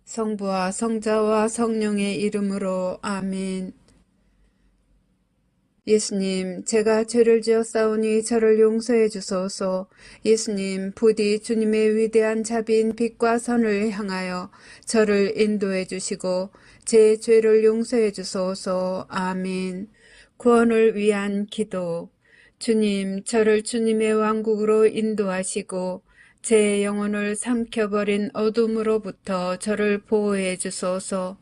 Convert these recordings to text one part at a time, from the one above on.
성부와 성자와 성령의 이름으로 아멘. 예수님, 제가 죄를 지었사오니 저를 용서해 주소서. 예수님, 부디 주님의 위대한 자비인 빛과 선을 향하여 저를 인도해 주시고 제 죄를 용서해 주소서. 아멘. 구원을 위한 기도. 주님, 저를 주님의 왕국으로 인도하시고 제 영혼을 삼켜버린 어둠으로부터 저를 보호해 주소서.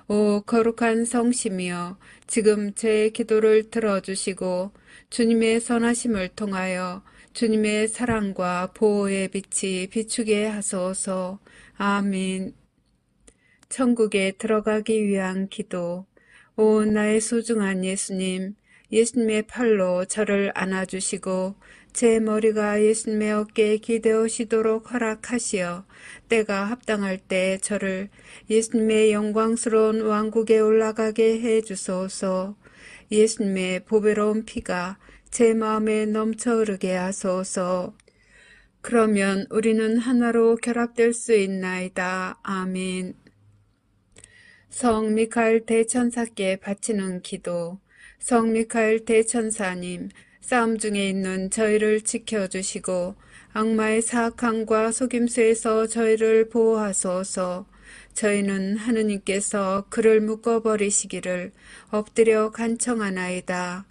오 거룩한 성심이여, 지금 제 기도를 들어주시고 주님의 선하심을 통하여 주님의 사랑과 보호의 빛이 비추게 하소서. 아멘. 천국에 들어가기 위한 기도. 오 나의 소중한 예수님, 예수님의 팔로 저를 안아주시고 제 머리가 예수님의 어깨에 기대어시도록 허락하시어 때가 합당할 때 저를 예수님의 영광스러운 왕국에 올라가게 해주소서. 예수님의 보배로운 피가 제 마음에 넘쳐 흐르게 하소서. 그러면 우리는 하나로 결합될 수 있나이다. 아멘. 성 미카엘 대천사께 바치는 기도. 성 미카엘 대천사님, 싸움 중에 있는 저희를 지켜주시고 악마의 사악함과 속임수에서 저희를 보호하소서. 저희는 하느님께서 그를 묶어버리시기를 엎드려 간청하나이다.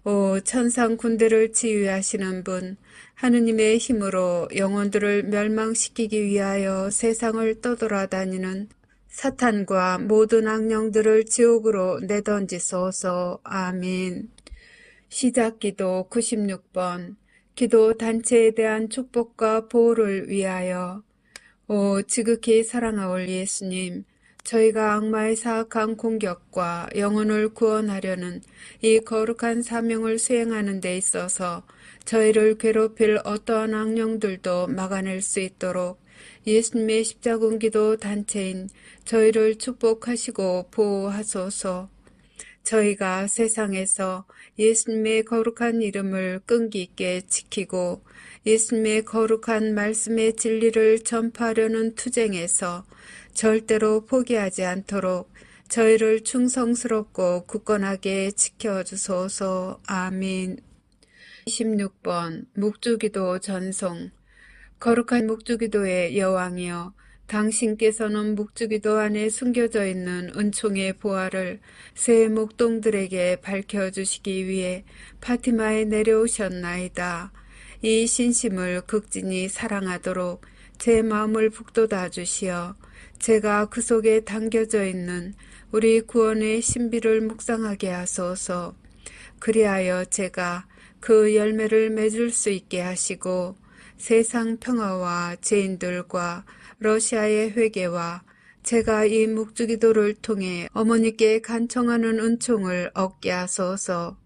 오 천상 군대를 지휘하시는 분, 하느님의 힘으로 영혼들을 멸망시키기 위하여 세상을 떠돌아다니는 사탄과 모든 악령들을 지옥으로 내던지소서. 아멘. 시작기도 96번. 기도 단체에 대한 축복과 보호를 위하여. 오 지극히 사랑하올 예수님, 저희가 악마의 사악한 공격과 영혼을 구원하려는 이 거룩한 사명을 수행하는 데 있어서 저희를 괴롭힐 어떠한 악령들도 막아낼 수 있도록 예수님의 십자군기도 단체인 저희를 축복하시고 보호하소서. 저희가 세상에서 예수님의 거룩한 이름을 끈기 있게 지키고 예수님의 거룩한 말씀의 진리를 전파하려는 투쟁에서 절대로 포기하지 않도록 저희를 충성스럽고 굳건하게 지켜주소서. 아멘. 26번 묵주기도 전송. 거룩한 묵주기도의 여왕이여, 당신께서는 묵주기도 안에 숨겨져 있는 은총의 보화를 새 목동들에게 밝혀주시기 위해 파티마에 내려오셨나이다. 이 신심을 극진히 사랑하도록 제 마음을 북돋아 주시어 제가 그 속에 담겨져 있는 우리 구원의 신비를 묵상하게 하소서. 그리하여 제가 그 열매를 맺을 수 있게 하시고 세상 평화와 죄인들과 러시아의 회개와 제가 이 묵주기도를 통해 어머니께 간청하는 은총을 얻게 하소서.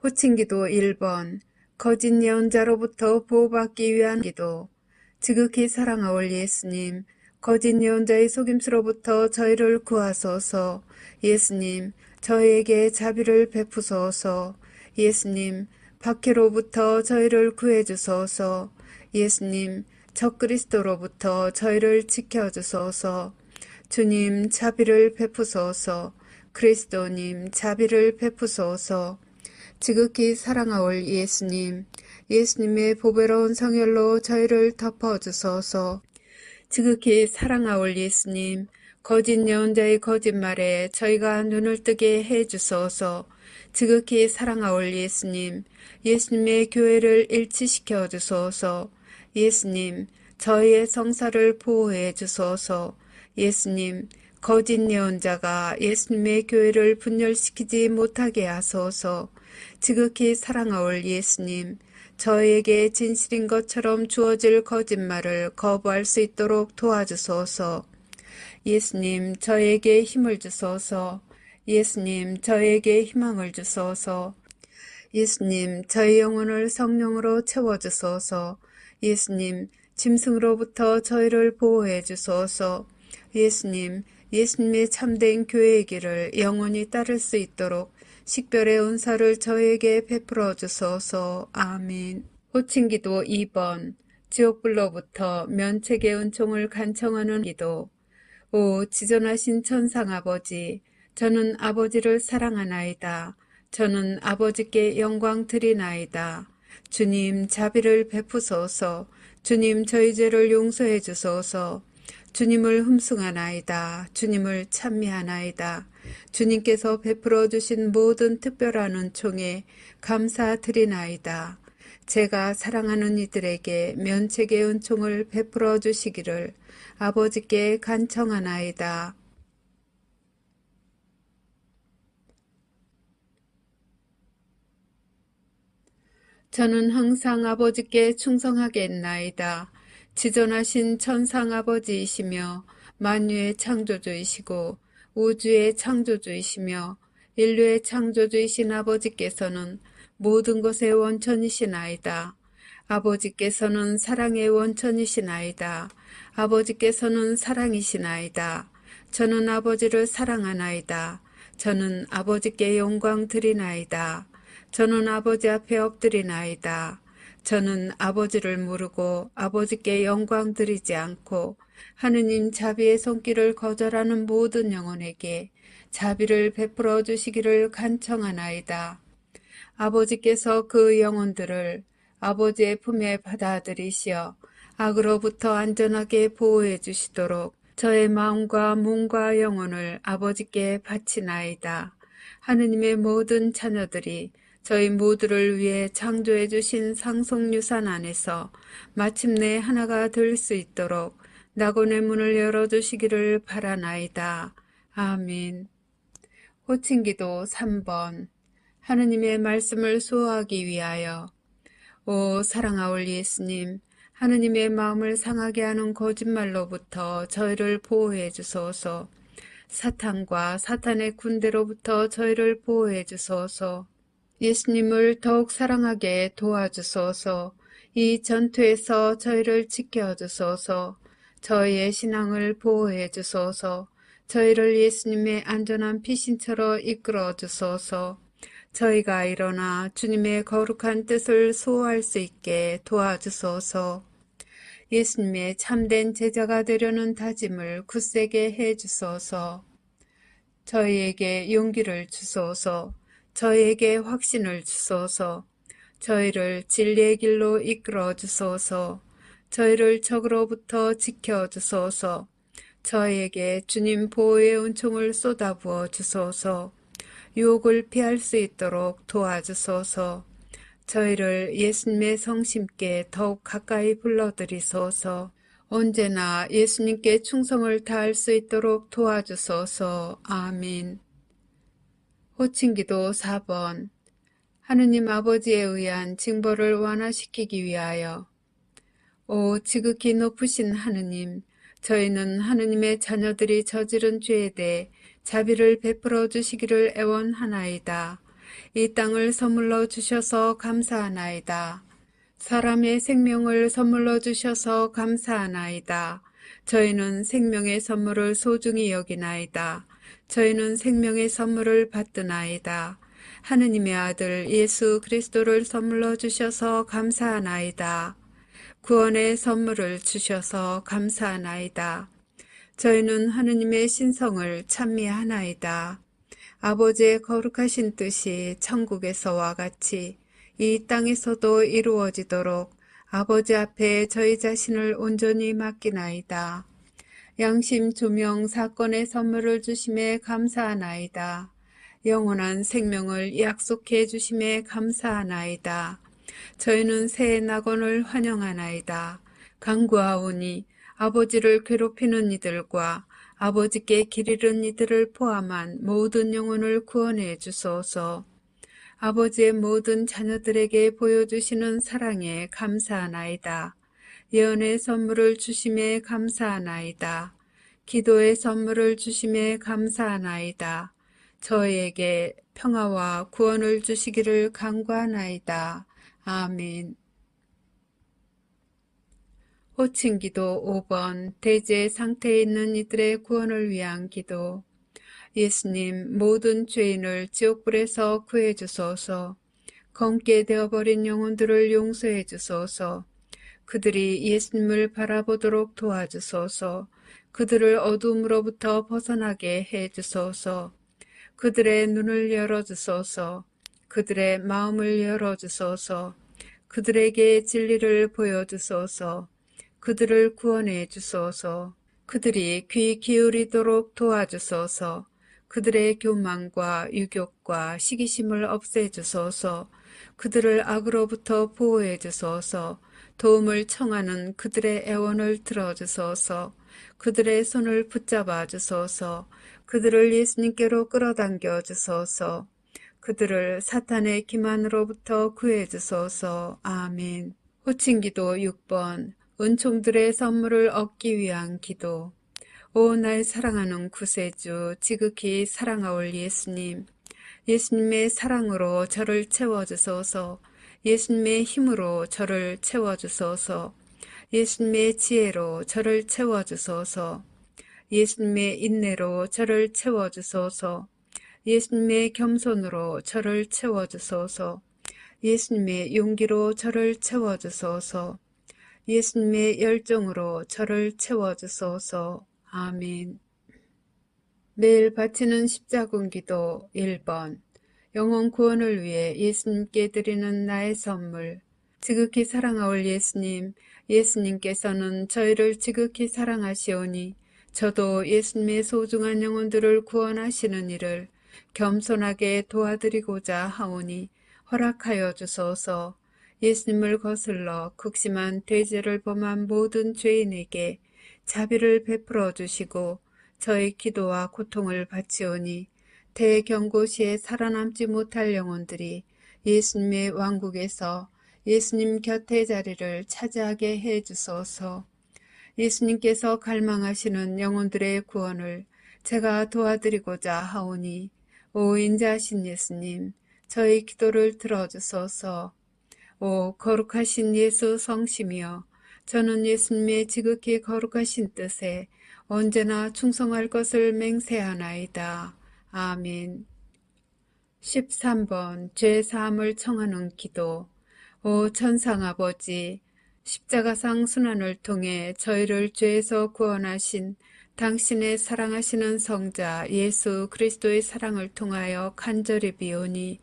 호칭기도 1번. 거짓 예언자로부터 보호받기 위한 기도. 지극히 사랑하올 예수님, 거짓 예언자의 속임수로부터 저희를 구하소서. 예수님, 저희에게 자비를 베푸소서. 예수님, 박해로부터 저희를 구해주소서. 예수님, 적그리스도로부터 저희를 지켜주소서. 주님, 자비를 베푸소서. 그리스도님, 자비를 베푸소서. 지극히 사랑하올 예수님, 예수님의 보배로운 성혈로 저희를 덮어주소서. 지극히 사랑하올 예수님, 거짓 예언자의 거짓말에 저희가 눈을 뜨게 해주소서. 지극히 사랑하올 예수님, 예수님의 교회를 일치시켜 주소서. 예수님, 저희의 성사를 보호해 주소서. 예수님, 거짓 예언자가 예수님의 교회를 분열시키지 못하게 하소서. 지극히 사랑하올 예수님, 저희에게 진실인 것처럼 주어질 거짓말을 거부할 수 있도록 도와주소서. 예수님, 저에게 힘을 주소서. 예수님, 저에게 희망을 주소서. 예수님, 저희 영혼을 성령으로 채워주소서. 예수님, 짐승으로부터 저희를 보호해 주소서. 예수님, 예수님의 참된 교회의 길을 영원히 따를 수 있도록 식별의 은사를 저에게 베풀어 주소서. 아멘. 호칭기도 2번. 지옥불로부터 면책의 은총을 간청하는 기도. 오 지존하신 천상 아버지, 저는 아버지를 사랑하나이다. 저는 아버지께 영광 드리나이다. 주님 자비를 베푸소서. 주님 저희 죄를 용서해 주소서. 주님을 흠숭하나이다. 주님을 찬미하나이다. 주님께서 베풀어 주신 모든 특별한 은총에 감사드리나이다. 제가 사랑하는 이들에게 면책의 은총을 베풀어 주시기를 아버지께 간청하나이다. 저는 항상 아버지께 충성하겠나이다. 지존하신 천상 아버지이시며 만유의 창조주이시고 우주의 창조주이시며 인류의 창조주이신 아버지께서는 모든 것의 원천이시나이다. 아버지께서는 사랑의 원천이시나이다. 아버지께서는 사랑이시나이다. 저는 아버지를 사랑하나이다. 저는 아버지께 영광 드리나이다. 저는 아버지 앞에 엎드리나이다. 저는 아버지를 모르고 아버지께 영광 드리지 않고 하느님 자비의 손길을 거절하는 모든 영혼에게 자비를 베풀어 주시기를 간청하나이다. 아버지께서 그 영혼들을 아버지의 품에 받아들이시어 악으로부터 안전하게 보호해 주시도록 저의 마음과 몸과 영혼을 아버지께 바치나이다. 하느님의 모든 자녀들이 저희 모두를 위해 창조해 주신 상속유산 안에서 마침내 하나가 될 수 있도록 낙원의 문을 열어주시기를 바라나이다. 아멘. 호칭기도 3번. 하느님의 말씀을 수호하기 위하여. 오 사랑하올 예수님, 하느님의 마음을 상하게 하는 거짓말로부터 저희를 보호해 주소서. 사탄과 사탄의 군대로부터 저희를 보호해 주소서. 예수님을 더욱 사랑하게 도와주소서. 이 전투에서 저희를 지켜주소서. 저희의 신앙을 보호해 주소서. 저희를 예수님의 안전한 피신처로 이끌어 주소서. 저희가 일어나 주님의 거룩한 뜻을 수호할 수 있게 도와주소서. 예수님의 참된 제자가 되려는 다짐을 굳세게 해 주소서. 저희에게 용기를 주소서. 저희에게 확신을 주소서. 저희를 진리의 길로 이끌어 주소서. 저희를 적으로부터 지켜 주소서. 저희에게 주님 보호의 은총을 쏟아부어 주소서. 유혹을 피할 수 있도록 도와주소서. 저희를 예수님의 성심께 더욱 가까이 불러들이소서. 언제나 예수님께 충성을 다할 수 있도록 도와주소서. 아멘. 호칭기도 4번. 하느님 아버지에 의한 징벌을 완화시키기 위하여. 오 지극히 높으신 하느님, 저희는 하느님의 자녀들이 저지른 죄에 대해 자비를 베풀어 주시기를 애원하나이다. 이 땅을 선물로 주셔서 감사하나이다. 사람의 생명을 선물로 주셔서 감사하나이다. 저희는 생명의 선물을 소중히 여기나이다. 저희는 생명의 선물을 받드나이다. 하느님의 아들 예수 그리스도를 선물로 주셔서 감사하나이다. 구원의 선물을 주셔서 감사하나이다. 저희는 하느님의 신성을 찬미하나이다. 아버지의 거룩하신 뜻이 천국에서와 같이 이 땅에서도 이루어지도록 아버지 앞에 저희 자신을 온전히 맡기나이다. 양심 조명 사건의 선물을 주심에 감사하나이다. 영원한 생명을 약속해 주심에 감사하나이다. 저희는 새 낙원을 환영하나이다. 간구하오니 아버지를 괴롭히는 이들과 아버지께 길 잃은 이들을 포함한 모든 영혼을 구원해 주소서. 아버지의 모든 자녀들에게 보여주시는 사랑에 감사하나이다. 예언의 선물을 주심에 감사하나이다. 기도의 선물을 주심에 감사하나이다. 저희에게 평화와 구원을 주시기를 간구하나이다. 아멘. 호칭기도 5번. 대제 상태에 있는 이들의 구원을 위한 기도. 예수님, 모든 죄인을 지옥불에서 구해 주소서. 검게 되어버린 영혼들을 용서해 주소서. 그들이 예수님을 바라보도록 도와주소서. 그들을 어둠으로부터 벗어나게 해 주소서. 그들의 눈을 열어주소서. 그들의 마음을 열어주소서. 그들에게 진리를 보여주소서. 그들을 구원해 주소서. 그들이 귀 기울이도록 도와주소서. 그들의 교만과 유욕과 시기심을 없애주소서. 그들을 악으로부터 보호해 주소서. 도움을 청하는 그들의 애원을 들어주소서. 그들의 손을 붙잡아 주소서. 그들을 예수님께로 끌어당겨 주소서. 그들을 사탄의 기만으로부터 구해 주소서. 아멘. 호칭기도 6번. 은총들의 선물을 얻기 위한 기도. 오, 날 사랑하는 구세주, 지극히 사랑하올 예수님. 예수님의 사랑으로 저를 채워주소서. 예수님의 힘으로 저를 채워주소서. 예수님의 지혜로 저를 채워주소서. 예수님의 인내로 저를 채워주소서. 예수님의 겸손으로 저를 채워주소서. 예수님의 용기로 저를 채워주소서. 예수님의 열정으로 저를 채워주소서. 아멘. 매일 바치는 십자군 기도 1번. 영혼 구원을 위해 예수님께 드리는 나의 선물. 지극히 사랑하올 예수님, 예수님께서는 저희를 지극히 사랑하시오니 저도 예수님의 소중한 영혼들을 구원하시는 일을 겸손하게 도와드리고자 하오니 허락하여 주소서. 예수님을 거슬러 극심한 대죄를 범한 모든 죄인에게 자비를 베풀어 주시고 저의 기도와 고통을 바치오니 대경고시에 살아남지 못할 영혼들이 예수님의 왕국에서 예수님 곁의 자리를 차지하게 해 주소서. 예수님께서 갈망하시는 영혼들의 구원을 제가 도와드리고자 하오니 오 인자하신 예수님, 저의 기도를 들어주소서. 오 거룩하신 예수 성심이여, 저는 예수님의 지극히 거룩하신 뜻에 언제나 충성할 것을 맹세하나이다. 아멘. 13번 죄사함을 청하는 기도. 오 천상아버지, 십자가상 순환을 통해 저희를 죄에서 구원하신 당신의 사랑하시는 성자 예수 그리스도의 사랑을 통하여 간절히 비오니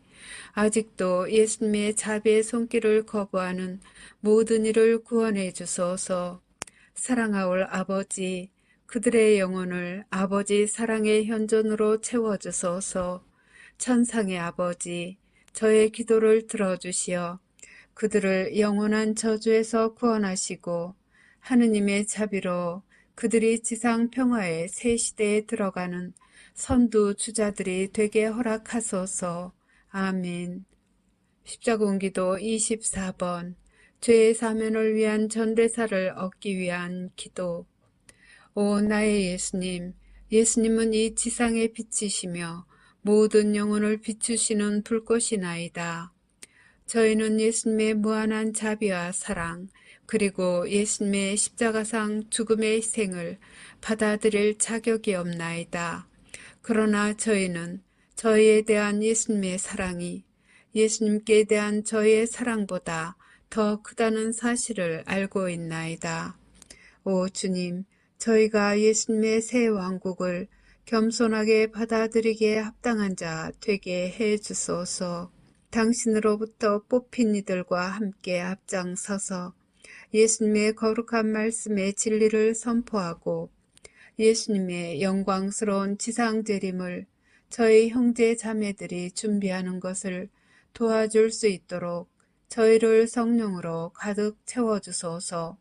아직도 예수님의 자비의 손길을 거부하는 모든 이를 구원해 주소서. 사랑하올 아버지, 그들의 영혼을 아버지 사랑의 현존으로 채워주소서. 천상의 아버지, 저의 기도를 들어주시어 그들을 영원한 저주에서 구원하시고 하느님의 자비로 그들이 지상 평화의 새 시대에 들어가는 선두 주자들이 되게 허락하소서. 아멘. 십자군기도 24번. 죄의 사면을 위한 전대사를 얻기 위한 기도. 오 나의 예수님, 예수님은 이 지상의 빛이시며 모든 영혼을 비추시는 불꽃이나이다. 저희는 예수님의 무한한 자비와 사랑, 그리고 예수님의 십자가상 죽음의 희생을 받아들일 자격이 없나이다. 그러나 저희는 저희에 대한 예수님의 사랑이 예수님께 대한 저희의 사랑보다 더 크다는 사실을 알고 있나이다. 오 주님, 저희가 예수님의 새 왕국을 겸손하게 받아들이기에 합당한 자 되게 해 주소서. 당신으로부터 뽑힌 이들과 함께 앞장서서 예수님의 거룩한 말씀의 진리를 선포하고 예수님의 영광스러운 지상재림을 저희 형제 자매들이 준비하는 것을 도와줄 수 있도록 저희를 성령으로 가득 채워주소서.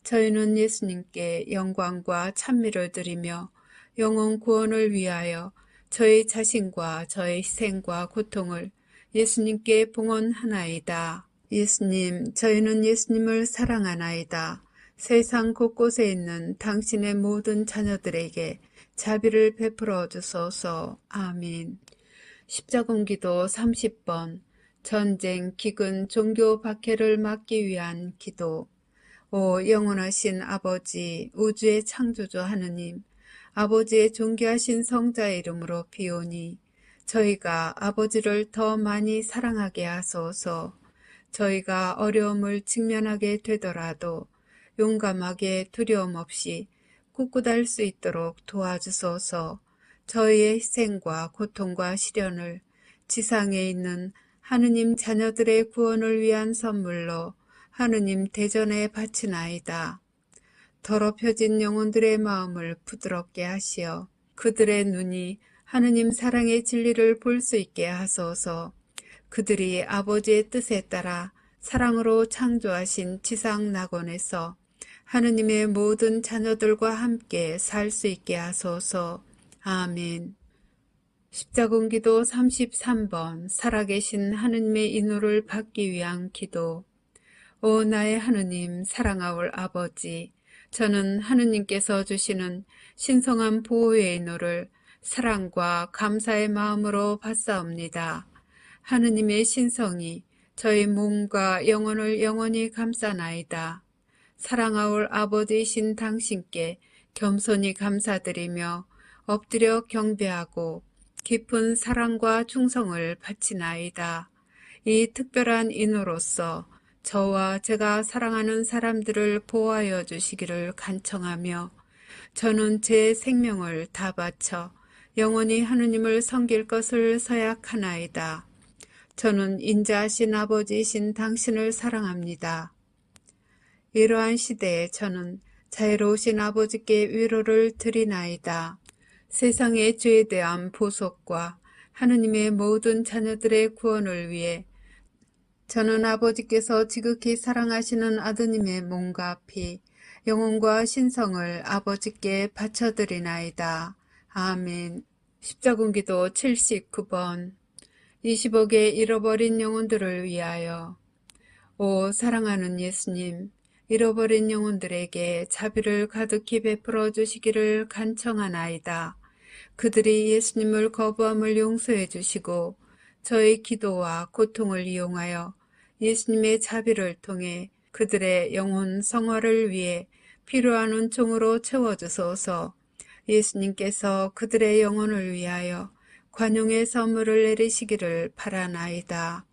저희는 예수님께 영광과 찬미를 드리며 영혼 구원을 위하여 저희 자신과 저희 희생과 고통을 예수님께 봉헌하나이다. 예수님, 저희는 예수님을 사랑하나이다. 세상 곳곳에 있는 당신의 모든 자녀들에게 자비를 베풀어 주소서. 아멘. 십자군기도 30번. 전쟁, 기근, 종교 박해를 막기 위한 기도. 오 영원하신 아버지, 우주의 창조주 하느님, 아버지의 존귀하신 성자의 이름으로 비오니 저희가 아버지를 더 많이 사랑하게 하소서. 저희가 어려움을 직면하게 되더라도 용감하게 두려움 없이 굳굳할 수 있도록 도와주소서. 저희의 희생과 고통과 시련을 지상에 있는 하느님 자녀들의 구원을 위한 선물로 하느님 대전에 바치나이다. 더럽혀진 영혼들의 마음을 부드럽게 하시어 그들의 눈이 하느님 사랑의 진리를 볼 수 있게 하소서. 그들이 아버지의 뜻에 따라 사랑으로 창조하신 지상 낙원에서 하느님의 모든 자녀들과 함께 살 수 있게 하소서. 아멘. 십자군기도 33번 살아계신 하느님의 인호를 받기 위한 기도. 오 나의 하느님 사랑하올 아버지, 저는 하느님께서 주시는 신성한 보호의 인호를 사랑과 감사의 마음으로 받사옵니다. 하느님의 신성이 저희 몸과 영혼을 영원히 감싸나이다. 사랑하올 아버지이신 당신께 겸손히 감사드리며 엎드려 경배하고 깊은 사랑과 충성을 바치나이다. 이 특별한 인호로서 저와 제가 사랑하는 사람들을 보호하여 주시기를 간청하며 저는 제 생명을 다 바쳐 영원히 하느님을 섬길 것을 서약하나이다. 저는 인자하신 아버지이신 당신을 사랑합니다. 이러한 시대에 저는 자애로우신 아버지께 위로를 드리나이다. 세상의 죄에 대한 보속과 하느님의 모든 자녀들의 구원을 위해 저는 아버지께서 지극히 사랑하시는 아드님의 몸과 피, 영혼과 신성을 아버지께 바쳐드리나이다. 아멘. 십자군기도 79번 20억의 잃어버린 영혼들을 위하여. 오 사랑하는 예수님, 잃어버린 영혼들에게 자비를 가득히 베풀어 주시기를 간청하나이다. 그들이 예수님을 거부함을 용서해 주시고 저의 기도와 고통을 이용하여 예수님의 자비를 통해 그들의 영혼 성화를 위해 필요한 은총으로 채워주소서. 예수님께서 그들의 영혼을 위하여 관용의 선물을 내리시기를 바라나이다.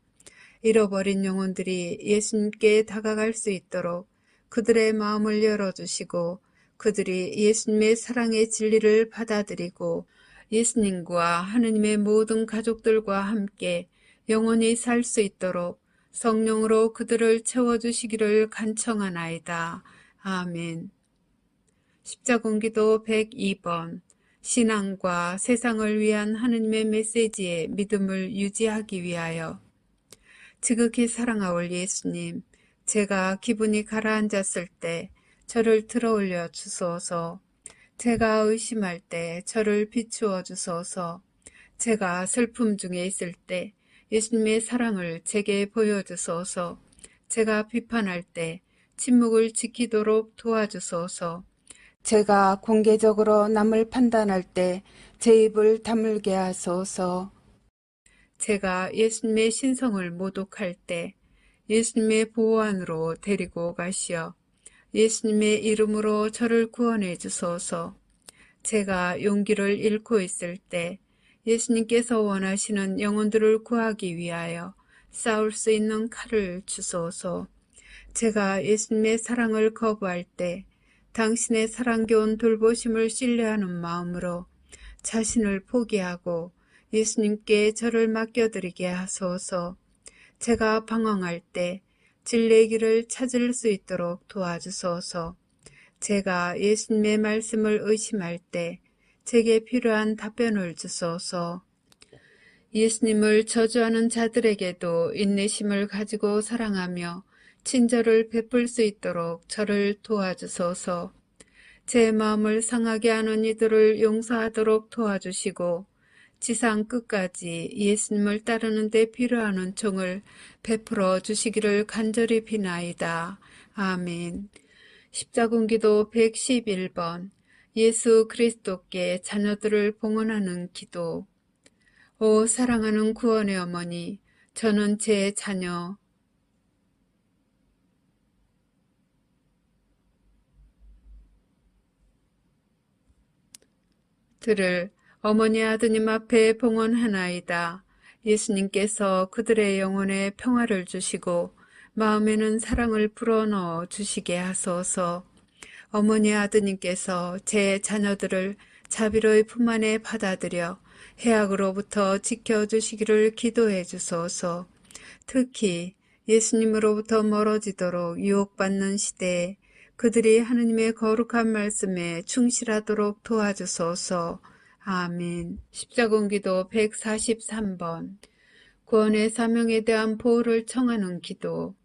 잃어버린 영혼들이 예수님께 다가갈 수 있도록 그들의 마음을 열어주시고 그들이 예수님의 사랑의 진리를 받아들이고 예수님과 하느님의 모든 가족들과 함께 영원히 살 수 있도록 성령으로 그들을 채워주시기를 간청하나이다. 아멘. 십자군기도 102번 신앙과 세상을 위한 하느님의 메시지에 믿음을 유지하기 위하여. 지극히 사랑하올 예수님, 제가 기분이 가라앉았을 때 저를 들어올려 주소서. 제가 의심할 때 저를 비추어 주소서. 제가 슬픔 중에 있을 때 예수님의 사랑을 제게 보여주소서. 제가 비판할 때 침묵을 지키도록 도와주소서. 제가 공개적으로 남을 판단할 때 제 입을 다물게 하소서. 제가 예수님의 신성을 모독할 때 예수님의 보호 안으로 데리고 가시어 예수님의 이름으로 저를 구원해 주소서. 제가 용기를 잃고 있을 때 예수님께서 원하시는 영혼들을 구하기 위하여 싸울 수 있는 칼을 주소서. 제가 예수님의 사랑을 거부할 때 당신의 사랑겨운 돌보심을 신뢰하는 마음으로 자신을 포기하고 예수님께 저를 맡겨드리게 하소서. 제가 방황할 때 진리의 길을 찾을 수 있도록 도와주소서. 제가 예수님의 말씀을 의심할 때 제게 필요한 답변을 주소서. 예수님을 저주하는 자들에게도 인내심을 가지고 사랑하며 친절을 베풀 수 있도록 저를 도와주소서. 제 마음을 상하게 하는 이들을 용서하도록 도와주시고 지상 끝까지 예수님을 따르는 데 필요한 은총을 베풀어 주시기를 간절히 비나이다. 아멘. 십자군기도 111번 예수 그리스도께 자녀들을 봉헌하는 기도. 오 사랑하는 구원의 어머니, 저는 제 자녀 들을 어머니 아드님 앞에 봉헌하나이다. 예수님께서 그들의 영혼에 평화를 주시고 마음에는 사랑을 불어넣어 주시게 하소서. 어머니 아드님께서 제 자녀들을 자비로이 품 안에 받아들여 해악으로부터 지켜주시기를 기도해 주소서. 특히 예수님으로부터 멀어지도록 유혹받는 시대에 그들이 하느님의 거룩한 말씀에 충실하도록 도와주소서. 아멘. 십자군기도 143번. 구원의 사명에 대한 보호를 청하는 기도.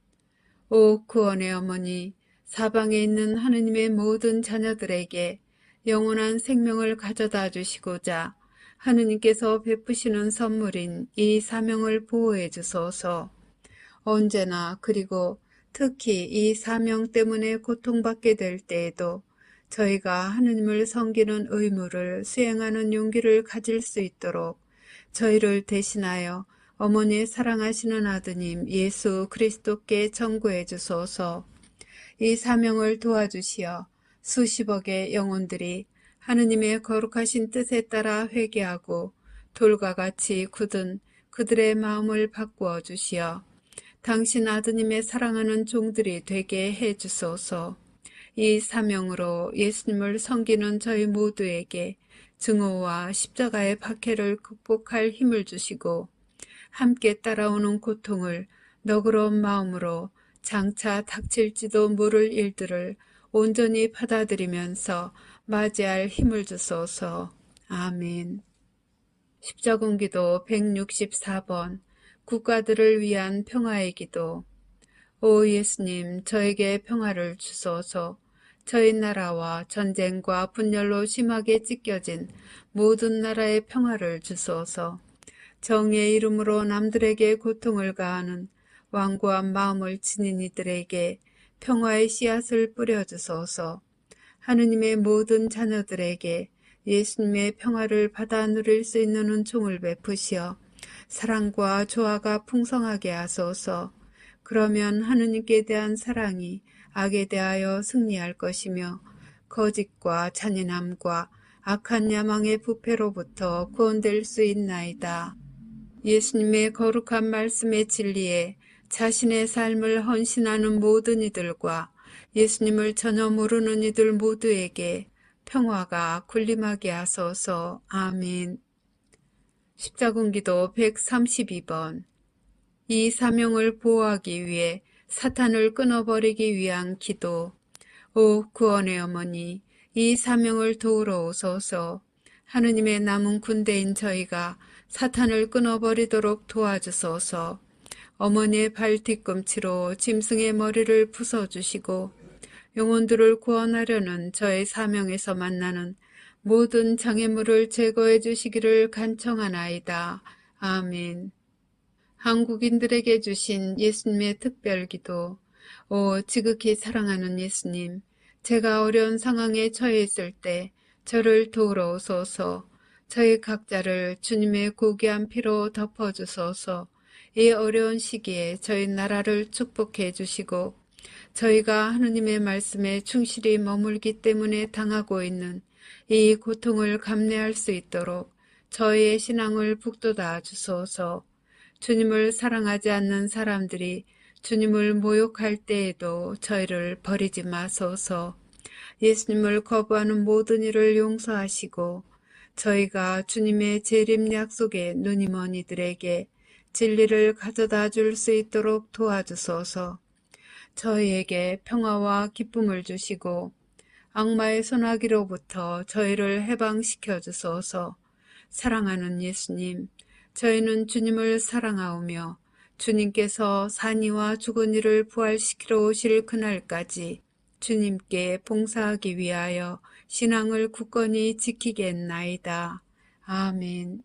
오 구원의 어머니, 사방에 있는 하느님의 모든 자녀들에게 영원한 생명을 가져다 주시고자 하느님께서 베푸시는 선물인 이 사명을 보호해 주소서. 언제나 그리고 특히 이 사명 때문에 고통받게 될 때에도 저희가 하느님을 섬기는 의무를 수행하는 용기를 가질 수 있도록 저희를 대신하여 어머니의 사랑하시는 아드님 예수 그리스도께 전구해 주소서. 이 사명을 도와주시어 수십억의 영혼들이 하느님의 거룩하신 뜻에 따라 회개하고 돌과 같이 굳은 그들의 마음을 바꾸어 주시어 당신 아드님의 사랑하는 종들이 되게 해 주소서. 이 사명으로 예수님을 섬기는 저희 모두에게 증오와 십자가의 박해를 극복할 힘을 주시고 함께 따라오는 고통을 너그러운 마음으로 장차 닥칠지도 모를 일들을 온전히 받아들이면서 맞이할 힘을 주소서. 아멘. 십자군기도 164번. 국가들을 위한 평화의 기도. 오 예수님, 저에게 평화를 주소서. 저희 나라와 전쟁과 분열로 심하게 찢겨진 모든 나라의 평화를 주소서. 정의의 이름으로 남들에게 고통을 가하는 완고한 마음을 지닌 이들에게 평화의 씨앗을 뿌려주소서. 하느님의 모든 자녀들에게 예수님의 평화를 받아 누릴 수 있는 은총을 베푸시어 사랑과 조화가 풍성하게 하소서. 그러면 하느님께 대한 사랑이 악에 대하여 승리할 것이며 거짓과 잔인함과 악한 야망의 부패로부터 구원될 수 있나이다. 예수님의 거룩한 말씀의 진리에 자신의 삶을 헌신하는 모든 이들과 예수님을 전혀 모르는 이들 모두에게 평화가 군림하게 하소서. 아멘. 십자군기도 132번. 이 사명을 보호하기 위해 사탄을 끊어버리기 위한 기도. 오 구원의 어머니, 이 사명을 도우러 오소서. 하느님의 남은 군대인 저희가 사탄을 끊어버리도록 도와주소서. 어머니의 발 뒤꿈치로 짐승의 머리를 부숴주시고 영혼들을 구원하려는 저의 사명에서 만나는 모든 장애물을 제거해 주시기를 간청하나이다. 아멘. 한국인들에게 주신 예수님의 특별기도. 오 지극히 사랑하는 예수님, 제가 어려운 상황에 처해 있을 때 저를 도우러 오소서. 저희 각자를 주님의 고귀한 피로 덮어주소서. 이 어려운 시기에 저희 나라를 축복해 주시고 저희가 하느님의 말씀에 충실히 머물기 때문에 당하고 있는 이 고통을 감내할 수 있도록 저희의 신앙을 북돋아 주소서. 주님을 사랑하지 않는 사람들이 주님을 모욕할 때에도 저희를 버리지 마소서. 예수님을 거부하는 모든 일을 용서하시고 저희가 주님의 재림 약속에 눈이 먼 이들에게 진리를 가져다 줄 수 있도록 도와주소서. 저희에게 평화와 기쁨을 주시고 악마의 손아귀로부터 저희를 해방시켜 주소서. 사랑하는 예수님, 저희는 주님을 사랑하오며 주님께서 산이와 죽은 이를 부활시키러 오실 그날까지 주님께 봉사하기 위하여 신앙을 굳건히 지키겠나이다. 아멘.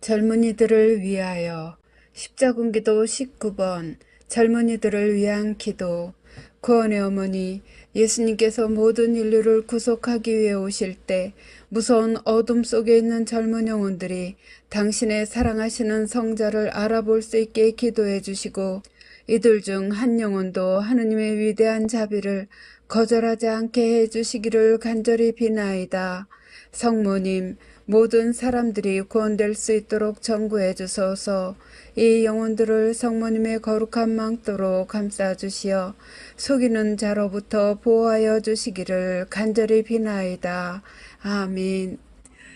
젊은이들을 위하여. 십자군기도 19번. 젊은이들을 위한 기도. 구원의 어머니, 예수님께서 모든 인류를 구속하기 위해 오실 때 무서운 어둠 속에 있는 젊은 영혼들이 당신의 사랑하시는 성자를 알아볼 수 있게 기도해 주시고 이들 중 한 영혼도 하느님의 위대한 자비를 거절하지 않게 해 주시기를 간절히 비나이다. 성모님, 모든 사람들이 구원될 수 있도록 전구해 주소서. 이 영혼들을 성모님의 거룩한 망토로 감싸 주시어 속이는 자로부터 보호하여 주시기를 간절히 비나이다. 아멘.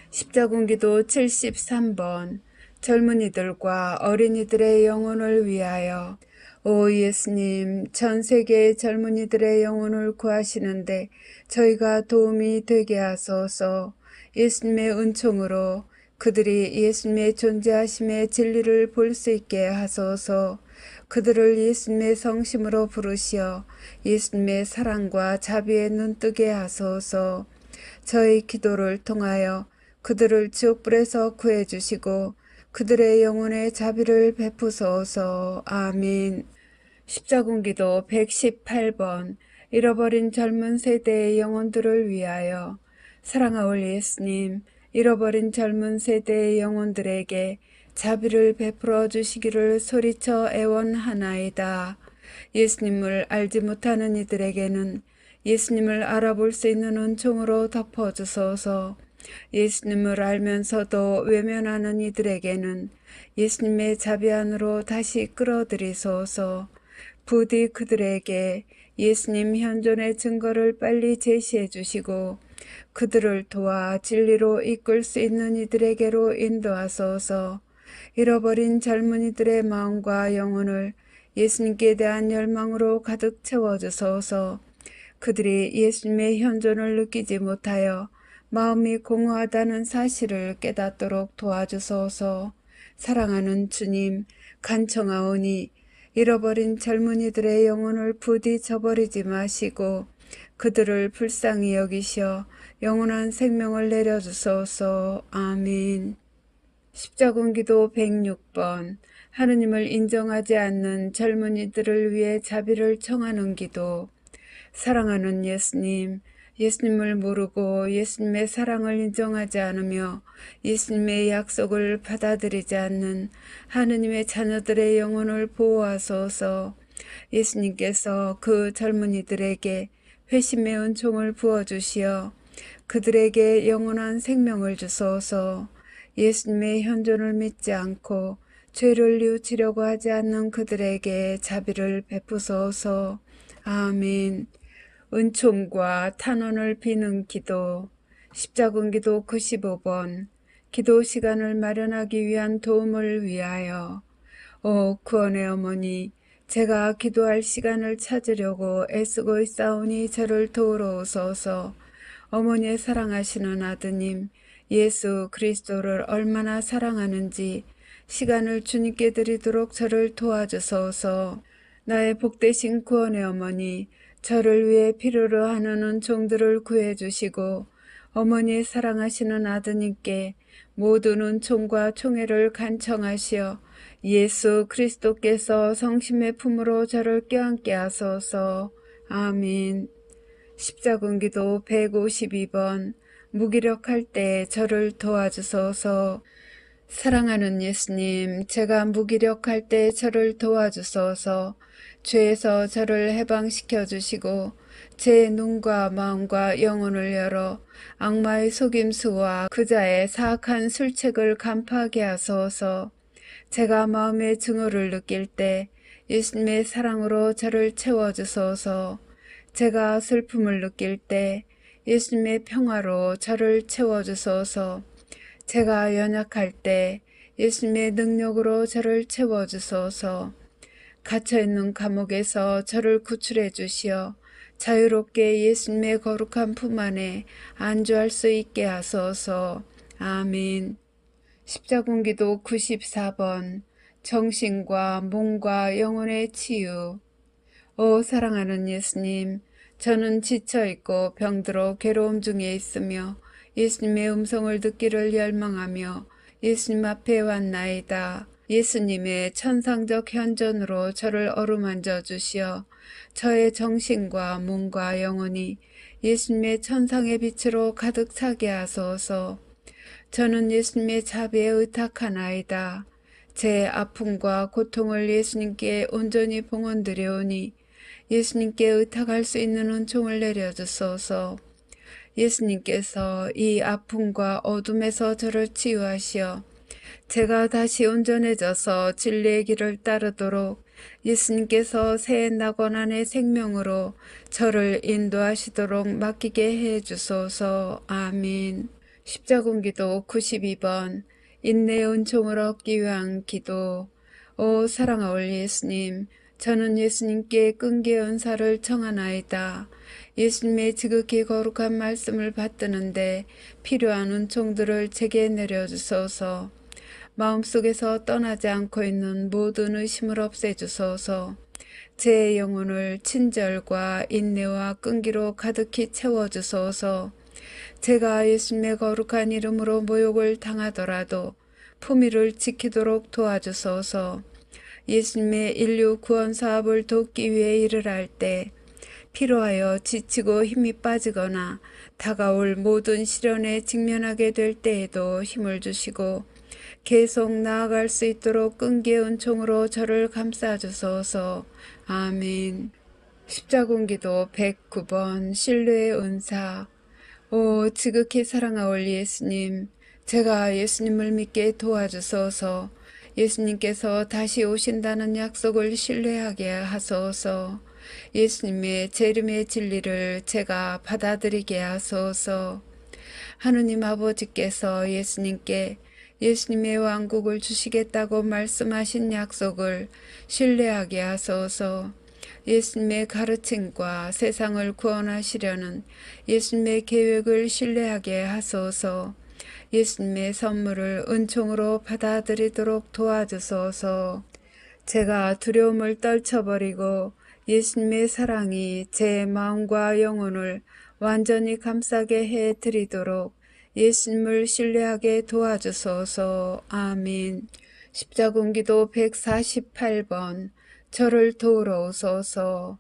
십자군기도 73번 젊은이들과 어린이들의 영혼을 위하여. 오 예수님, 전 세계의 젊은이들의 영혼을 구하시는데 저희가 도움이 되게 하소서. 예수님의 은총으로 그들이 예수님의 존재하심의 진리를 볼 수 있게 하소서. 그들을 예수님의 성심으로 부르시어 예수님의 사랑과 자비에 눈뜨게 하소서. 저희 기도를 통하여 그들을 지옥불에서 구해주시고 그들의 영혼에 자비를 베푸소서. 아멘. 십자군기도 118번 잃어버린 젊은 세대의 영혼들을 위하여. 사랑하올 예수님, 잃어버린 젊은 세대의 영혼들에게 자비를 베풀어 주시기를 소리쳐 애원하나이다. 예수님을 알지 못하는 이들에게는 예수님을 알아볼 수 있는 은총으로 덮어주소서. 예수님을 알면서도 외면하는 이들에게는 예수님의 자비 안으로 다시 끌어들이소서. 부디 그들에게 예수님 현존의 증거를 빨리 제시해 주시고 그들을 도와 진리로 이끌 수 있는 이들에게로 인도하소서. 잃어버린 젊은이들의 마음과 영혼을 예수님께 대한 열망으로 가득 채워주소서. 그들이 예수님의 현존을 느끼지 못하여 마음이 공허하다는 사실을 깨닫도록 도와주소서. 사랑하는 주님, 간청하오니 잃어버린 젊은이들의 영혼을 부디 저버리지 마시고 그들을 불쌍히 여기시어 영원한 생명을 내려주소서. 아멘. 십자군기도 106번 하느님을 인정하지 않는 젊은이들을 위해 자비를 청하는 기도. 사랑하는 예수님, 예수님을 모르고 예수님의 사랑을 인정하지 않으며 예수님의 약속을 받아들이지 않는 하느님의 자녀들의 영혼을 보호하소서. 예수님께서 그 젊은이들에게 회심의 은총을 부어주시어 그들에게 영원한 생명을 주소서. 예수님의 현존을 믿지 않고 죄를 뉘우치려고 하지 않는 그들에게 자비를 베푸소서. 아멘. 은총과 탄원을 비는 기도. 십자군기도 95번 기도 시간을 마련하기 위한 도움을 위하여. 오 구원의 어머니, 제가 기도할 시간을 찾으려고 애쓰고 있사오니 저를 도우러 오소서. 어머니의 사랑하시는 아드님 예수 그리스도를 얼마나 사랑하는지 시간을 주님께 드리도록 저를 도와주소서. 나의 복되신 구원의 어머니, 저를 위해 필요로 하는 은총들을 구해주시고 어머니의 사랑하시는 아드님께 모든 은총과 총애를 간청하시어 예수 그리스도께서 성심의 품으로 저를 껴안게 하소서. 아멘. 십자군기도 152번 무기력할 때 저를 도와주소서. 사랑하는 예수님, 제가 무기력할 때 저를 도와주소서. 죄에서 저를 해방시켜 주시고 제 눈과 마음과 영혼을 열어 악마의 속임수와 그자의 사악한 술책을 간파하게 하소서. 제가 마음의 증오를 느낄 때 예수님의 사랑으로 저를 채워주소서. 제가 슬픔을 느낄 때 예수님의 평화로 저를 채워주소서. 제가 연약할 때 예수님의 능력으로 저를 채워주소서. 갇혀있는 감옥에서 저를 구출해 주시어 자유롭게 예수님의 거룩한 품 안에 안주할 수 있게 하소서. 아멘. 십자군기도 94번 정신과 몸과 영혼의 치유. 오 사랑하는 예수님, 저는 지쳐있고 병들어 괴로움 중에 있으며 예수님의 음성을 듣기를 열망하며 예수님 앞에 왔나이다. 예수님의 천상적 현존으로 저를 어루만져 주시어 저의 정신과 몸과 영혼이 예수님의 천상의 빛으로 가득 차게 하소서. 저는 예수님의 자비에 의탁하나이다. 제 아픔과 고통을 예수님께 온전히 봉헌드려오니 예수님께 의탁할 수 있는 은총을 내려주소서. 예수님께서 이 아픔과 어둠에서 저를 치유하시어 제가 다시 온전해져서 진리의 길을 따르도록 예수님께서 새 낙원 안의 생명으로 저를 인도하시도록 맡기게 해 주소서. 아멘. 십자군기도 92번 인내의 은총을 얻기 위한 기도. 오 사랑하올 예수님, 저는 예수님께 끈기의 은사를 청하나이다. 예수님의 지극히 거룩한 말씀을 받드는데 필요한 은총들을 제게 내려주소서. 마음속에서 떠나지 않고 있는 모든 의심을 없애주소서. 제 영혼을 친절과 인내와 끈기로 가득히 채워주소서. 제가 예수님의 거룩한 이름으로 모욕을 당하더라도 품위를 지키도록 도와주소서. 예수님의 인류 구원 사업을 돕기 위해 일을 할 때 필요하여 지치고 힘이 빠지거나 다가올 모든 시련에 직면하게 될 때에도 힘을 주시고 계속 나아갈 수 있도록 끈기의 은총으로 저를 감싸주소서. 아멘. 십자군기도 109번 신뢰의 은사. 오 지극히 사랑하올 예수님, 제가 예수님을 믿게 도와주소서. 예수님께서 다시 오신다는 약속을 신뢰하게 하소서. 예수님의 재림의 진리를 제가 받아들이게 하소서. 하느님 아버지께서 예수님께 예수님의 왕국을 주시겠다고 말씀하신 약속을 신뢰하게 하소서. 예수님의 가르침과 세상을 구원하시려는 예수님의 계획을 신뢰하게 하소서. 예수님의 선물을 은총으로 받아들이도록 도와주소서. 제가 두려움을 떨쳐버리고 예수님의 사랑이 제 마음과 영혼을 완전히 감싸게 해드리도록 예수님을 신뢰하게 도와주소서. 아멘. 십자군기도 148번 저를 도우러 오소서.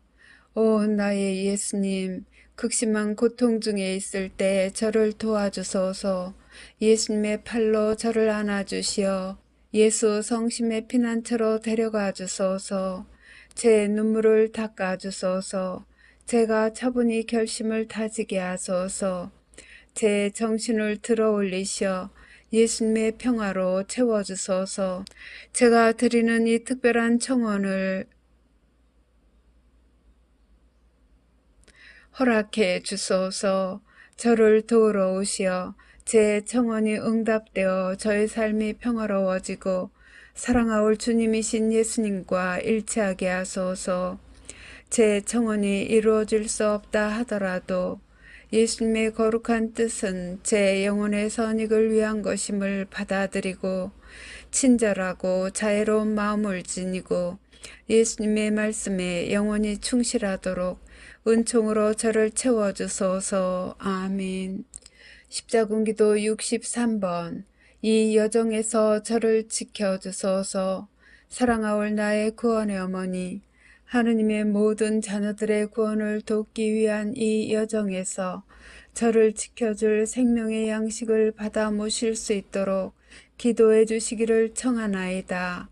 오 나의 예수님, 극심한 고통 중에 있을 때 저를 도와주소서. 예수님의 팔로 저를 안아주시어 예수 성심의 피난처로 데려가 주소서. 제 눈물을 닦아주소서. 제가 차분히 결심을 다지게 하소서. 제 정신을 들어 올리셔 예수님의 평화로 채워주소서. 제가 드리는 이 특별한 청원을 허락해 주소서. 저를 도우러 오시어 제 청원이 응답되어 저의 삶이 평화로워지고 사랑하올 주님이신 예수님과 일치하게 하소서. 제 청원이 이루어질 수 없다 하더라도 예수님의 거룩한 뜻은 제 영혼의 선익을 위한 것임을 받아들이고 친절하고 자애로운 마음을 지니고 예수님의 말씀에 영원히 충실하도록 은총으로 저를 채워주소서. 아멘. 십자군기도 63번 이 여정에서 저를 지켜주소서. 사랑하올 나의 구원의 어머니, 하느님의 모든 자녀들의 구원을 돕기 위한 이 여정에서 저를 지켜줄 생명의 양식을 받아 모실 수 있도록 기도해 주시기를 청하나이다.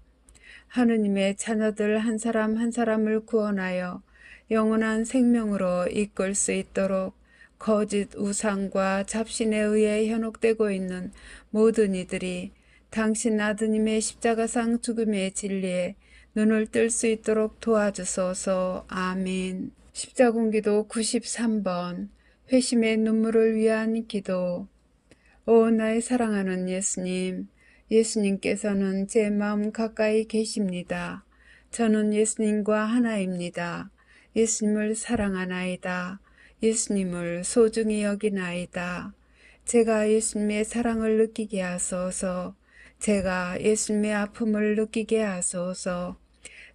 하느님의 자녀들 한 사람 한 사람을 구원하여 영원한 생명으로 이끌 수 있도록 거짓 우상과 잡신에 의해 현혹되고 있는 모든 이들이 당신 아드님의 십자가상 죽음의 진리에 눈을 뜰 수 있도록 도와주소서. 아멘. 십자군기도 93번 회심의 눈물을 위한 기도. 오 나의 사랑하는 예수님, 예수님께서는 제 마음 가까이 계십니다. 저는 예수님과 하나입니다. 예수님을 사랑하나이다. 예수님을 소중히 여기나이다. 제가 예수님의 사랑을 느끼게 하소서. 제가 예수님의 아픔을 느끼게 하소서.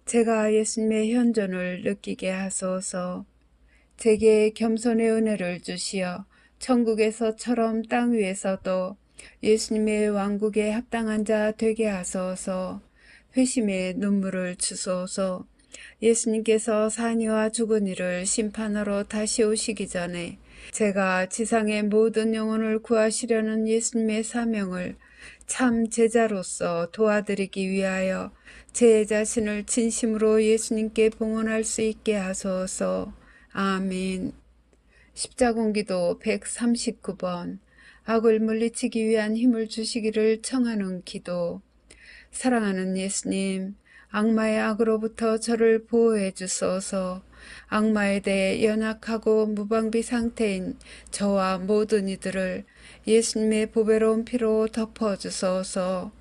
제가 예수님의 현존을 느끼게 하소서. 제게 겸손의 은혜를 주시어 천국에서처럼 땅 위에서도 예수님의 왕국에 합당한 자 되게 하소서. 회심의 눈물을 주소서. 예수님께서 산 이와 죽은 이를 심판하러 다시 오시기 전에 제가 지상의 모든 영혼을 구하시려는 예수님의 사명을 참 제자로서 도와드리기 위하여 제 자신을 진심으로 예수님께 봉헌할 수 있게 하소서. 아멘. 십자군기도 139번 악을 물리치기 위한 힘을 주시기를 청하는 기도. 사랑하는 예수님, 악마의 악으로부터 저를 보호해 주소서. 악마에 대해 연약하고 무방비 상태인 저와 모든 이들을 예수님의 보배로운 피로 덮어 주소서.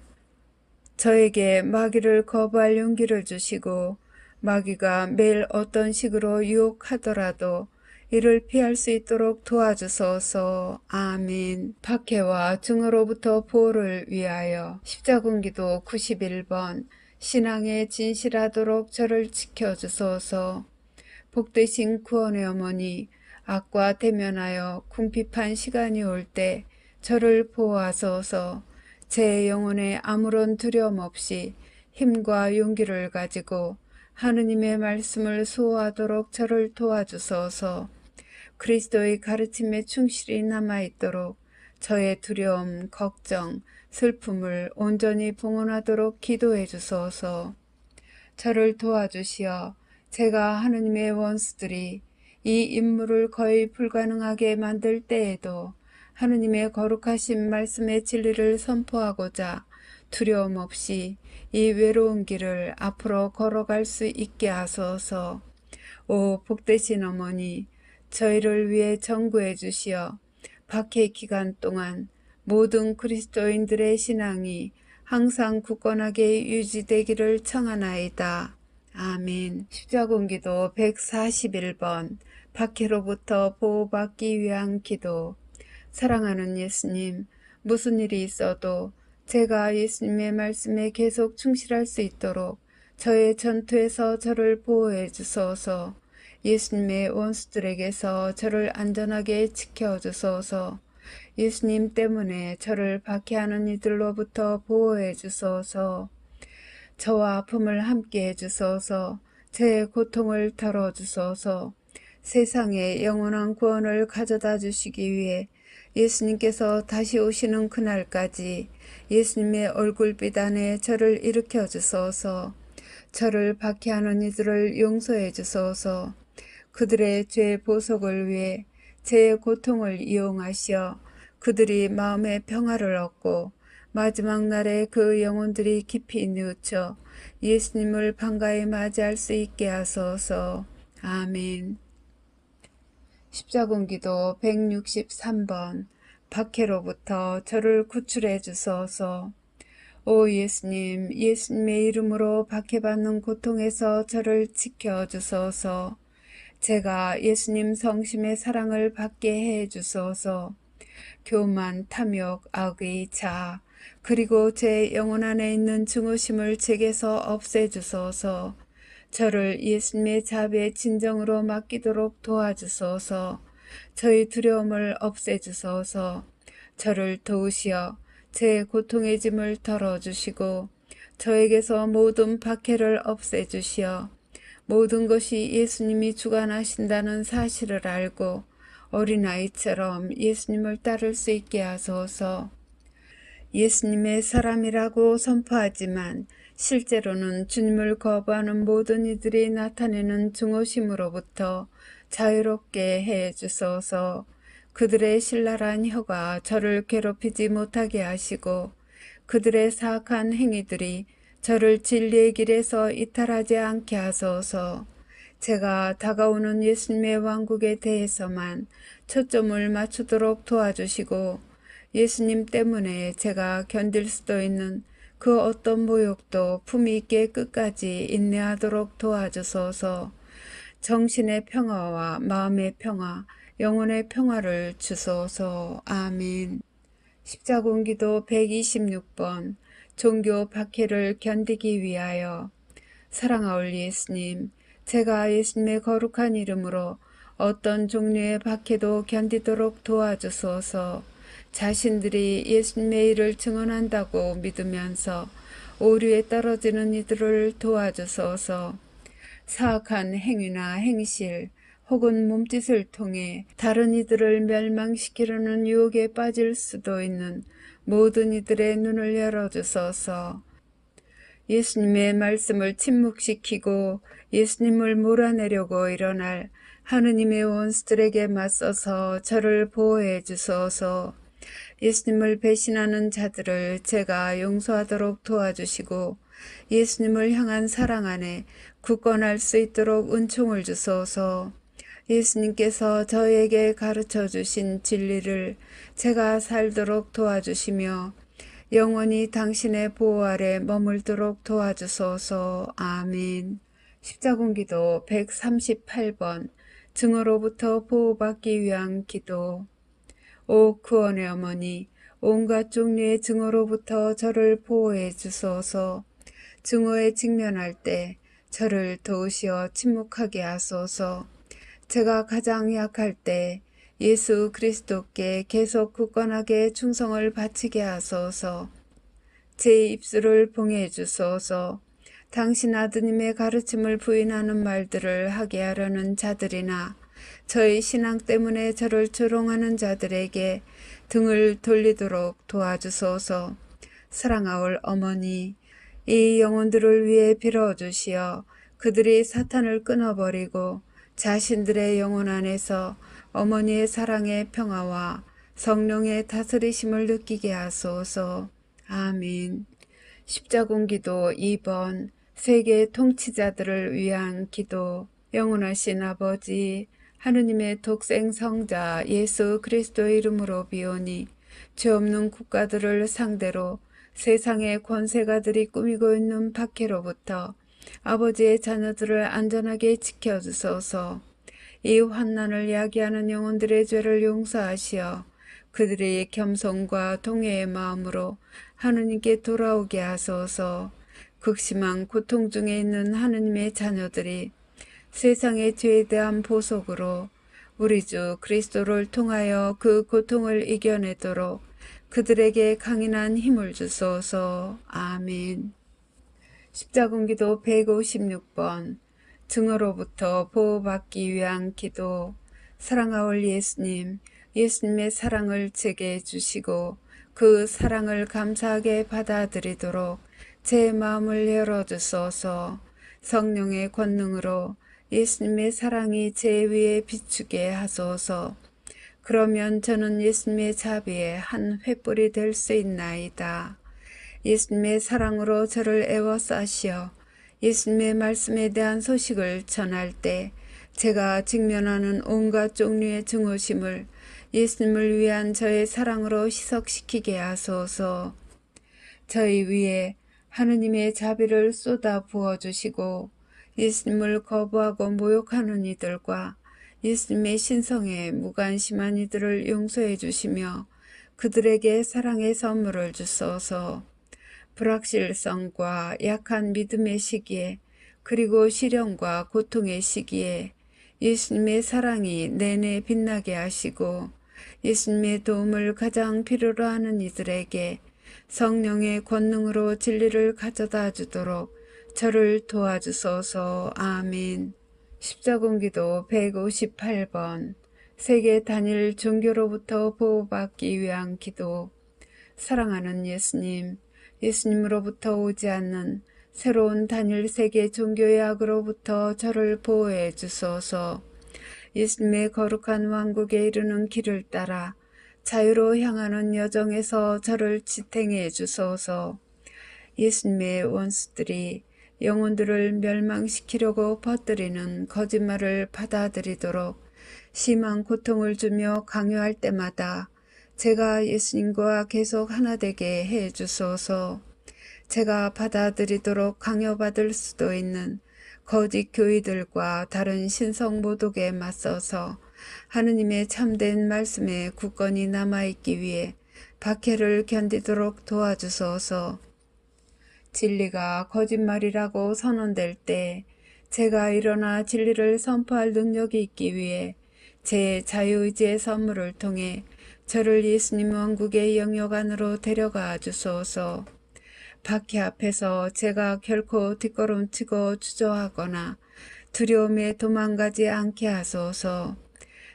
저에게 마귀를 거부할 용기를 주시고 마귀가 매일 어떤 식으로 유혹하더라도 이를 피할 수 있도록 도와주소서. 아멘. 박해와 증오로부터 보호를 위하여 십자군기도 91번 신앙에 진실하도록 저를 지켜주소서. 복되신 구원의 어머니, 악과 대면하여 궁핍한 시간이 올 때 저를 보호하소서. 제 영혼에 아무런 두려움 없이 힘과 용기를 가지고 하느님의 말씀을 수호하도록 저를 도와주소서. 그리스도의 가르침에 충실히 남아있도록 저의 두려움, 걱정, 슬픔을 온전히 봉헌하도록 기도해 주소서. 저를 도와주시어 제가 하느님의 원수들이 이 임무를 거의 불가능하게 만들 때에도 하느님의 거룩하신 말씀의 진리를 선포하고자 두려움 없이 이 외로운 길을 앞으로 걸어갈 수 있게 하소서. 오 복되신 어머니, 저희를 위해 전구해 주시어 박해 기간 동안 모든 그리스도인들의 신앙이 항상 굳건하게 유지되기를 청하나이다. 아멘. 십자군기도 141번 박해로부터 보호받기 위한 기도. 사랑하는 예수님, 무슨 일이 있어도 제가 예수님의 말씀에 계속 충실할 수 있도록 저의 전투에서 저를 보호해 주소서. 예수님의 원수들에게서 저를 안전하게 지켜주소서. 예수님 때문에 저를 박해하는 이들로부터 보호해 주소서. 저와 아픔을 함께 해주소서. 제 고통을 덜어주소서. 세상에 영원한 구원을 가져다 주시기 위해 예수님께서 다시 오시는 그날까지 예수님의 얼굴빛 안에 저를 일으켜 주소서. 저를 박해하는 이들을 용서해 주소서. 그들의 죄 보속을 위해 제 고통을 이용하시어 그들이 마음의 평화를 얻고 마지막 날에 그 영혼들이 깊이 뉘우쳐 예수님을 반가이 맞이할 수 있게 하소서. 아멘. 십자군기도 163번 박해로부터 저를 구출해 주소서. 오 예수님, 예수님의 이름으로 박해받는 고통에서 저를 지켜주소서. 제가 예수님 성심의 사랑을 받게 해 주소서. 교만, 탐욕, 악의, 자아, 그리고 제 영혼 안에 있는 증오심을 제게서 없애주소서. 저를 예수님의 자비의 진정으로 맡기도록 도와주소서. 저의 두려움을 없애주소서. 저를 도우시어 제 고통의 짐을 덜어주시고 저에게서 모든 박해를 없애주시어 모든 것이 예수님이 주관하신다는 사실을 알고 어린아이처럼 예수님을 따를 수 있게 하소서. 예수님의 사람이라고 선포하지만 실제로는 주님을 거부하는 모든 이들이 나타내는 증오심으로부터 자유롭게 해 주소서. 그들의 신랄한 혀가 저를 괴롭히지 못하게 하시고 그들의 사악한 행위들이 저를 진리의 길에서 이탈하지 않게 하소서. 제가 다가오는 예수님의 왕국에 대해서만 초점을 맞추도록 도와주시고 예수님 때문에 제가 견딜 수도 있는 그 어떤 모욕도 품위 있게 끝까지 인내하도록 도와주소서. 정신의 평화와 마음의 평화, 영혼의 평화를 주소서. 아멘. 십자군기도 126번 종교 박해를 견디기 위하여. 사랑하올 예수님, 제가 예수님의 거룩한 이름으로 어떤 종류의 박해도 견디도록 도와주소서. 자신들이 예수님의 일을 증언한다고 믿으면서 오류에 떨어지는 이들을 도와주소서. 사악한 행위나 행실 혹은 몸짓을 통해 다른 이들을 멸망시키려는 유혹에 빠질 수도 있는 모든 이들의 눈을 열어주소서. 예수님의 말씀을 침묵시키고 예수님을 몰아내려고 일어날 하느님의 원수들에게 맞서서 저를 보호해 주소서. 예수님을 배신하는 자들을 제가 용서하도록 도와주시고 예수님을 향한 사랑 안에 굳건할 수 있도록 은총을 주소서. 예수님께서 저에게 가르쳐 주신 진리를 제가 살도록 도와주시며 영원히 당신의 보호 아래 머물도록 도와주소서. 아멘. 십자군기도 138번 증오로부터 보호받기 위한 기도. 오 구원의 어머니, 온갖 종류의 증오로부터 저를 보호해 주소서. 증오에 직면할 때 저를 도우시어 침묵하게 하소서. 제가 가장 약할 때 예수 그리스도께 계속 굳건하게 충성을 바치게 하소서. 제 입술을 봉해 주소서. 당신 아드님의 가르침을 부인하는 말들을 하게 하려는 자들이나 저의 신앙 때문에 저를 조롱하는 자들에게 등을 돌리도록 도와주소서. 사랑하올 어머니, 이 영혼들을 위해 빌어주시어 그들이 사탄을 끊어버리고 자신들의 영혼 안에서 어머니의 사랑의 평화와 성령의 다스리심을 느끼게 하소서. 아멘. 십자군기도 2번 세계 통치자들을 위한 기도. 영원하신 아버지, 하느님의 독생 성자 예수 그리스도의 이름으로 비오니 죄 없는 국가들을 상대로 세상의 권세가들이 꾸미고 있는 박해로부터 아버지의 자녀들을 안전하게 지켜주소서. 이 환난을 야기하는 영혼들의 죄를 용서하시어 그들의 겸손과 동해의 마음으로 하느님께 돌아오게 하소서. 극심한 고통 중에 있는 하느님의 자녀들이 세상의 죄에 대한 보속으로 우리 주 그리스도를 통하여 그 고통을 이겨내도록 그들에게 강인한 힘을 주소서. 아멘. 십자군기도 156번 증오로부터 보호받기 위한 기도. 사랑하올 예수님, 예수님의 사랑을 제게 주시고 그 사랑을 감사하게 받아들이도록 제 마음을 열어주소서. 성령의 권능으로 예수님의 사랑이 제 위에 비추게 하소서. 그러면 저는 예수님의 자비의 한 횃불이 될 수 있나이다. 예수님의 사랑으로 저를 애워싸시어 예수님의 말씀에 대한 소식을 전할 때 제가 직면하는 온갖 종류의 증오심을 예수님을 위한 저의 사랑으로 희석시키게 하소서. 저희 위에 하느님의 자비를 쏟아 부어주시고 예수님을 거부하고 모욕하는 이들과 예수님의 신성에 무관심한 이들을 용서해 주시며 그들에게 사랑의 선물을 주소서. 불확실성과 약한 믿음의 시기에 그리고 시련과 고통의 시기에 예수님의 사랑이 내내 빛나게 하시고 예수님의 도움을 가장 필요로 하는 이들에게 성령의 권능으로 진리를 가져다 주도록 저를 도와주소서. 아멘. 십자군기도 158번 세계 단일 종교로부터 보호받기 위한 기도. 사랑하는 예수님, 예수님으로부터 오지 않는 새로운 단일 세계 종교의 악으로부터 저를 보호해 주소서. 예수님의 거룩한 왕국에 이르는 길을 따라 자유로 향하는 여정에서 저를 지탱해 주소서. 예수님의 원수들이 영혼들을 멸망시키려고 퍼뜨리는 거짓말을 받아들이도록 심한 고통을 주며 강요할 때마다 제가 예수님과 계속 하나 되게 해 주소서. 제가 받아들이도록 강요받을 수도 있는 거짓 교의들과 다른 신성 모독에 맞서서 하느님의 참된 말씀에 굳건히 남아있기 위해 박해를 견디도록 도와주소서. 진리가 거짓말이라고 선언될 때 제가 일어나 진리를 선포할 능력이 있기 위해 제 자유의지의 선물을 통해 저를 예수님 왕국의 영역 안으로 데려가 주소서. 박해 앞에서 제가 결코 뒷걸음치고 주저하거나 두려움에 도망가지 않게 하소서.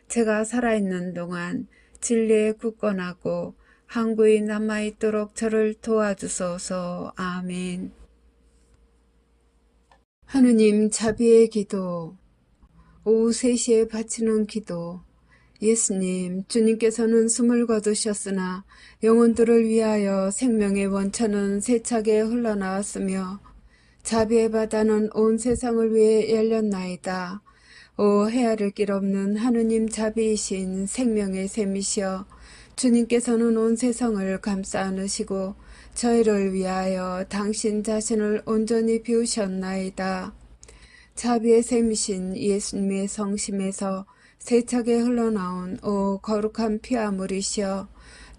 제가 살아있는 동안 진리에 굳건하고 항구히 남아있도록 저를 도와주소서. 아멘. 하느님 자비의 기도. 오후 3시에 바치는 기도. 예수님, 주님께서는 숨을 거두셨으나 영혼들을 위하여 생명의 원천은 세차게 흘러나왔으며 자비의 바다는 온 세상을 위해 열렸나이다. 오 헤아릴 길 없는 하느님 자비이신 생명의 샘이시여, 주님께서는 온 세상을 감싸 안으시고 저희를 위하여 당신 자신을 온전히 비우셨나이다. 자비의 샘이신 예수님의 성심에서 세차게 흘러나온 오 거룩한 피아물이시여,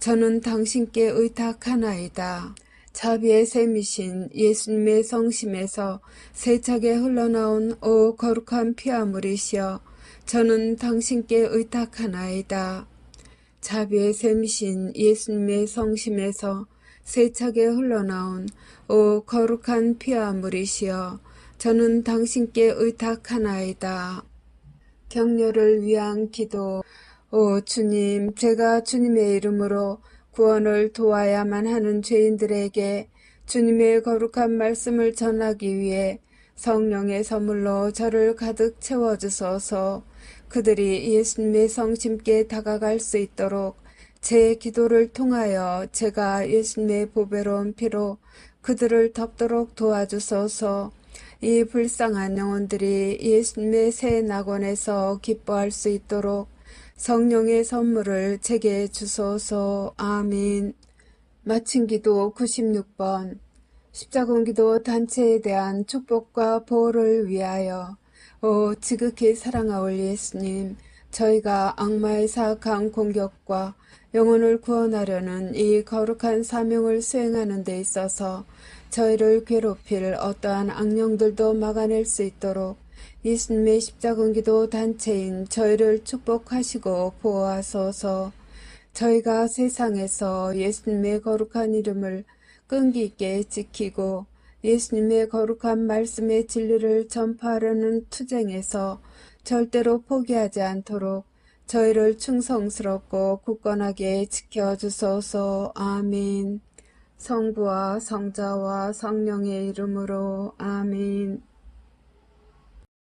저는 당신께 의탁하나이다. 자비의 샘이신 예수님의 성심에서 세차게 흘러나온 오 거룩한 피아물이시여, 저는 당신께 의탁하나이다. 자비의 샘이신 예수님의 성심에서 세차게 흘러나온 오 거룩한 피아물이시여, 저는 당신께 의탁하나이다. 격려를 위한 기도. 오 주님, 제가 주님의 이름으로 구원을 도와야만 하는 죄인들에게 주님의 거룩한 말씀을 전하기 위해 성령의 선물로 저를 가득 채워주소서. 그들이 예수님의 성심께 다가갈 수 있도록 제 기도를 통하여 제가 예수님의 보배로운 피로 그들을 덮도록 도와주소서. 이 불쌍한 영혼들이 예수님의 새 낙원에서 기뻐할 수 있도록 성령의 선물을 제게 주소서. 아멘. 마친 기도 96번. 십자군기도 단체에 대한 축복과 보호를 위하여. 오 지극히 사랑하올 예수님, 저희가 악마의 사악한 공격과 영혼을 구원하려는 이 거룩한 사명을 수행하는 데 있어서 저희를 괴롭힐 어떠한 악령들도 막아낼 수 있도록 예수님의 십자군기도 단체인 저희를 축복하시고 보호하소서. 저희가 세상에서 예수님의 거룩한 이름을 끈기 있게 지키고 예수님의 거룩한 말씀의 진리를 전파하려는 투쟁에서 절대로 포기하지 않도록 저희를 충성스럽고 굳건하게 지켜주소서. 아멘. 성부와 성자와 성령의 이름으로 아멘.